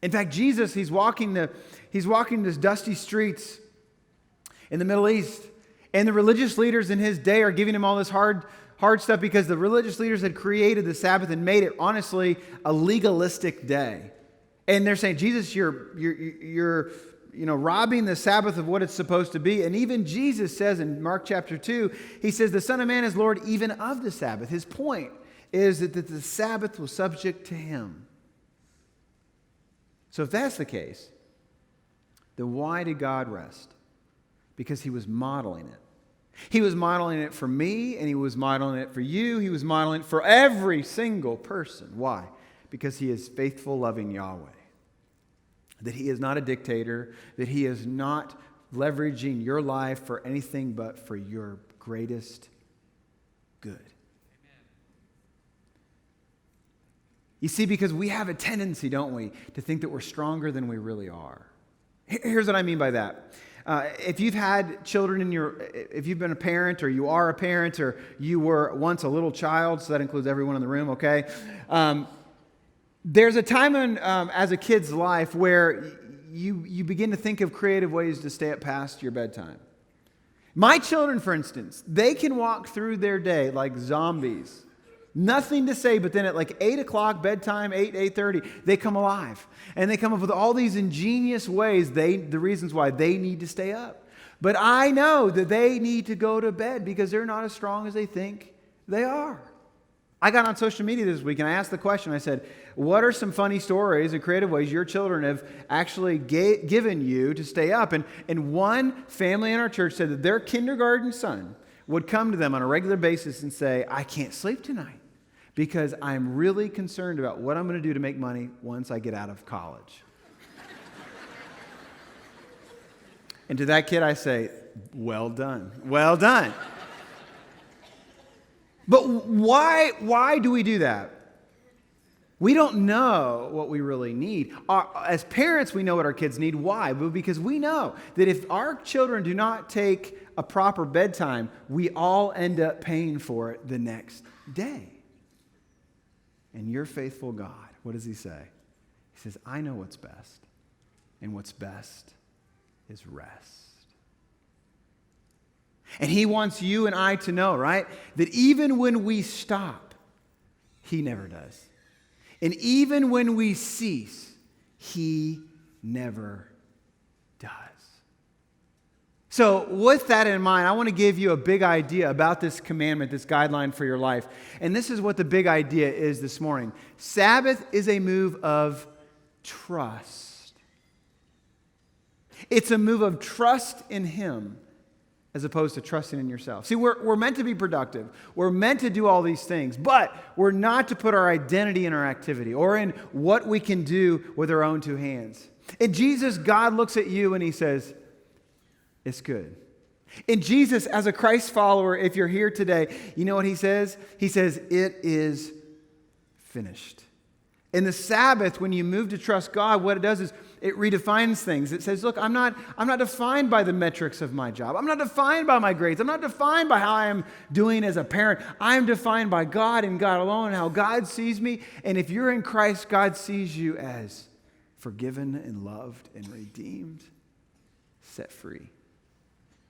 In fact, Jesus, he's walking these dusty streets in the Middle East, and the religious leaders in his day are giving him all this hard stuff because the religious leaders had created the Sabbath and made it, honestly, a legalistic day. And they're saying, Jesus, you're robbing the Sabbath of what it's supposed to be. And even Jesus says in Mark chapter 2, he says, the Son of Man is Lord even of the Sabbath. His point is that the Sabbath was subject to him. So if that's the case, then why did God rest? Because he was modeling it. He was modeling it for me, and he was modeling it for you. He was modeling it for every single person. Why? Because he is faithful, loving Yahweh. That he is not a dictator, that he is not leveraging your life for anything but for your greatest good. Amen. You see, because we have a tendency, don't we, to think that we're stronger than we really are. Here's what I mean by that. If you've had children if you've been a parent, or you are a parent, or you were once a little child, so that includes everyone in the room, okay? There's a time as a kid's life where you begin to think of creative ways to stay up past your bedtime. My children, for instance, they can walk through their day like zombies. Nothing to say, but then at like 8 o'clock bedtime, 8:30, they come alive. And they come up with all these ingenious ways, the reasons why they need to stay up. But I know that they need to go to bed because they're not as strong as they think they are. I got on social media this week and I asked the question, I said, what are some funny stories and creative ways your children have actually given you to stay up? And one family in our church said that their kindergarten son would come to them on a regular basis and say, I can't sleep tonight because I'm really concerned about what I'm going to do to make money once I get out of college. And to that kid I say, well done, well done. But why do we do that? We don't know what we really need. As parents, we know what our kids need. Why? Because we know that if our children do not take a proper bedtime, we all end up paying for it the next day. And your faithful God, what does he say? He says, I know what's best, and what's best is rest. And he wants you and I to know, right, that even when we stop, he never does. And even when we cease, he never does. So with that in mind, I want to give you a big idea about this commandment, this guideline for your life. And this is what the big idea is this morning. Sabbath is a move of trust. It's a move of trust in him, as opposed to trusting in yourself. See, we're meant to be productive. We're meant to do all these things, but we're not to put our identity in our activity or in what we can do with our own two hands. In Jesus, God looks at you and he says, it's good. In Jesus, as a Christ follower, if you're here today, you know what he says? He says, it is finished. In the Sabbath, when you move to trust God, what it does is it redefines things. It says, look, I'm not defined by the metrics of my job. I'm not defined by my grades. I'm not defined by how I am doing as a parent. I am defined by God and God alone and how God sees me. And if you're in Christ, God sees you as forgiven and loved and redeemed, set free.